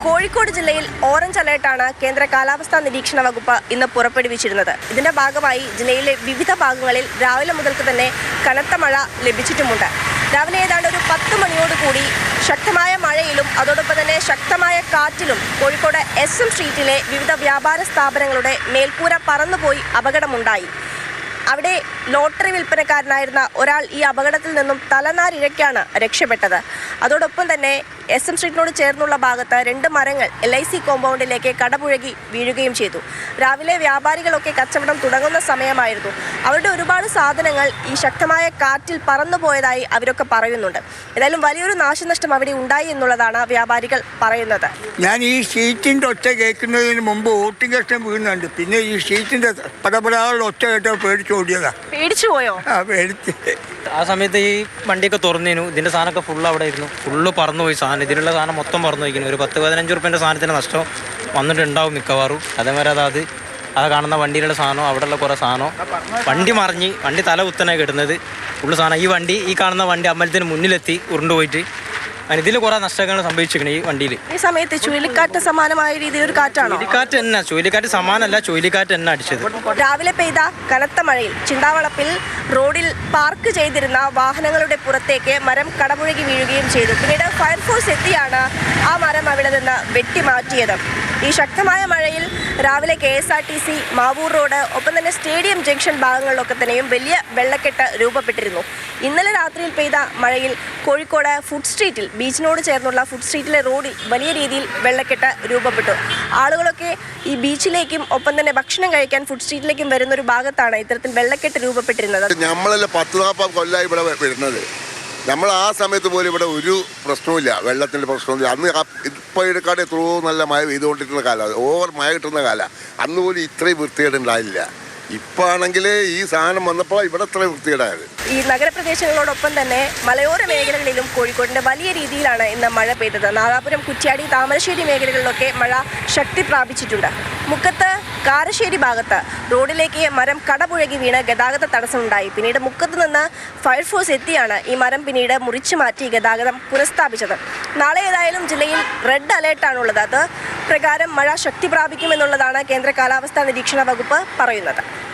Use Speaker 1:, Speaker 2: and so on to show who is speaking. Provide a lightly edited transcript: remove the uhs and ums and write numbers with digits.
Speaker 1: കോഴിക്കോട് ജില്ലയിൽ ഓറഞ്ച് അലേർട്ടാണ് കേന്ദ്ര കാലാവസ്ഥാ നിരീക്ഷണ വകുപ്പ് ഇന്ന് പുറപ്പെടുവിച്ചിരുന്നത്. ഇതിന്റെ ഭാഗമായി ജില്ലയിലെ വിവിധ ഭാഗങ്ങളിൽ രാവിലെ മുതൽക്ക് തന്നെ കനത്ത മഴ ലഭിച്ചിട്ടുമുണ്ട്. രാവിലെ ഏതാണ്ട് ഒരു 10 മണിയോടുകൂടി ശക്തമായ മഴയിലും അതോടൊപ്പം തന്നെ ശക്തമായ കാറ്റിലും കോഴിക്കോട് SM സ്ട്രീറ്റിലെ വിവിധ വ്യാപാര സ്ഥാപനങ്ങളുടെ മേൽക്കൂര പറന്നുപോയി അപകടമുണ്ടായി. അവിടെ ലോട്ടറി വിൽപ്പനക്കാരനായിരുന്ന ഒരാൾ ഈ അപകടത്തിൽ നിന്നും തലനാരിഴയ്ക്കാണ് രക്ഷപ്പെട്ടത്. അതോടൊപ്പം തന്നെ SM സ്ട്രീറ്റിനോട് ചേർന്നുള്ള ഭാഗത്ത് 2 മരങ്ങൾ LIC കോമ്പൗണ്ടിലേക്ക് കടപുഴകി വീഴുകയും ചെയ്തു. രാവിലെ വ്യാപാരികളൊക്കെ കച്ചവടം തുടങ്ങുന്ന സമയമായിരുന്നു. അവരുടെ ഒരുപാട് സാധനങ്ങൾ ഈ ശക്തമായ കാറ്റിൽ പറന്നുപോയതായി അവരൊക്കെ പറയുന്നുണ്ട്. ഏതായാലും വലിയൊരു നാശനഷ്ടം അവിടെ ഉണ്ടായി എന്നുള്ളതാണ് വ്യാപാരികൾ പറയുന്നത്.
Speaker 2: ഞാൻ ഈ ഷീറ്റിൻ്റെ ഒച്ച കേൾക്കുന്നതിന് മുമ്പ് വോട്ടിംഗ് കഷ്ടം വീഴുന്നുണ്ട്. പിന്നെ ഈ ഷീറ്റിൻ്റെ പടപടാളുടെ ഒച്ച കേട്ടോ പേടിച്ചു ഓടിയതാ.
Speaker 1: പേടിച്ചു പോയോ?
Speaker 2: പേടിച്ച്.
Speaker 3: ആ സമയത്ത് ഈ വണ്ടിയൊക്കെ തുറന്നിരുന്നു. ഇതിൻ്റെ സാധനമൊക്കെ ഫുള്ള് അവിടെ ആയിരുന്നു. ഫുള്ള് പറന്നുപോയി സാധനം. ഇതിലുള്ള സാധനം മൊത്തം പറന്നു പോയിക്കുന്നു. ഒരു 10-15 റുപ്യൻ്റെ സാധനത്തിന് നഷ്ടം വന്നിട്ടുണ്ടാവും മിക്കവാറും. അതേമാതിരി ആ കാണുന്ന വണ്ടിയിലുള്ള സാധനം, അവിടെയുള്ള കുറേ സാധനം വണ്ടി മറിഞ്ഞ് വണ്ടി തല കുത്തനെ കിട്ടുന്നത് ഫുള്ള് സാധനം. ഈ കാണുന്ന വണ്ടി അമ്പലത്തിന് മുന്നിലെത്തി ഉരുണ്ടുപോയിട്ട് ഇതിൽ കുറേ നഷ്ടങ്ങൾ സംഭവിച്ചിരിക്കണം ഈ വണ്ടിയിൽ.
Speaker 1: ഈ സമയത്ത് ചുഴലിക്കാറ്റ് സമാനമായ രീതിയിൽ ഒരു കാറ്റാണോ?
Speaker 3: ചുഴലിക്കാറ്റ് സമാനമല്ല, ചുഴലിക്കാറ്റ് തന്നെ അടിച്ചത്.
Speaker 1: രാവിലെ പെയ്ത കനത്ത മഴയിൽ ചിണ്ടാവളപ്പിൽ റോഡിൽ പാർക്ക് ചെയ്തിരുന്ന വാഹനങ്ങളുടെ പുറത്തേക്ക് മരം കടപുഴകി വീഴുകയും ചെയ്തു. പിന്നീട് ഫയർഫോഴ്സ് എത്തിയാണ് ആ മരം അവിടെ നിന്ന് വെട്ടിമാറ്റിയത്. ഈ ശക്തമായ മഴയിൽ രാവിലെ KSRTC മാവൂർ റോഡ് ഒപ്പം തന്നെ സ്റ്റേഡിയം ജംഗ്ഷൻ ഭാഗങ്ങളിലൊക്കെ തന്നെയും വലിയ വെള്ളക്കെട്ട് രൂപപ്പെട്ടിരുന്നു. ഇന്നലെ രാത്രിയിൽ പെയ്ത മഴയിൽ കോഴിക്കോട് ഫുഡ് സ്ട്രീറ്റിൽ ബീച്ചിനോട് ചേർന്നുള്ള ഫുഡ് സ്ട്രീറ്റിലെ റോഡിൽ വലിയ രീതിയിൽ വെള്ളക്കെട്ട് രൂപപ്പെട്ടു. ആളുകളൊക്കെ ഈ ബീച്ചിലേക്കും ഒപ്പം തന്നെ ഭക്ഷണം കഴിക്കാൻ ഫുഡ് സ്ട്രീറ്റിലേക്കും വരുന്നൊരു ഭാഗത്താണ് ഇത്തരത്തിൽ വെള്ളക്കെട്ട് രൂപപ്പെട്ടിരുന്നത്.
Speaker 4: നമ്മളെല്ലാം 10-40 കൊല്ലമായി ഇവിടെ വരുന്നത്. നമ്മൾ ആ സമയത്ത് പോലും ഇവിടെ ഒരു പ്രശ്നവുമില്ല, വെള്ളത്തിൻ്റെ പ്രശ്നമില്ല. അന്ന് ഇപ്പോൾ എടുക്കാതെ എത്രയോ നല്ല മഴ പെയ്തുകൊണ്ടിരിക്കുന്ന കാലമാണ്, ഓവർ മഴ കിട്ടുന്ന കാലമാണ്. അന്ന് പോലും ഇത്രയും വൃത്തികേടുണ്ടായില്ല. ഇപ്പം ആണെങ്കിൽ ഈ സാധനം വന്നപ്പോൾ ഇവിടെ ഇത്രയും വൃത്തികേടായത്.
Speaker 1: ഈ നഗരപ്രദേശങ്ങളോടൊപ്പം തന്നെ മലയോര മേഖലകളിലും കോഴിക്കോടിൻ്റെ വലിയ രീതിയിലാണ് ഇന്ന് മഴ പെയ്തത്. നാദാപുരം, കുറ്റ്യാടി, താമരശ്ശേരി മേഖലകളിലൊക്കെ മഴ ശക്തി പ്രാപിച്ചിട്ടുണ്ട്. മുക്കത്ത്, കാരശ്ശേരി ഭാഗത്ത് റോഡിലേക്ക് മരം കടപുഴകി വീണ് ഗതാഗത തടസ്സമുണ്ടായി. പിന്നീട് മുക്കത്ത് നിന്ന് ഫയർഫോഴ്സ് എത്തിയാണ് ഈ മരം പിന്നീട് മുറിച്ചു മാറ്റി ഗതാഗതം പുനഃസ്ഥാപിച്ചത്. നാളെ ഏതായാലും ജില്ലയിൽ റെഡ് അലേർട്ടാണുള്ളത്. അത് പ്രകാരം മഴ ശക്തി പ്രാപിക്കുമെന്നുള്ളതാണ് കേന്ദ്ര കാലാവസ്ഥാ നിരീക്ഷണ വകുപ്പ് പറയുന്നത്.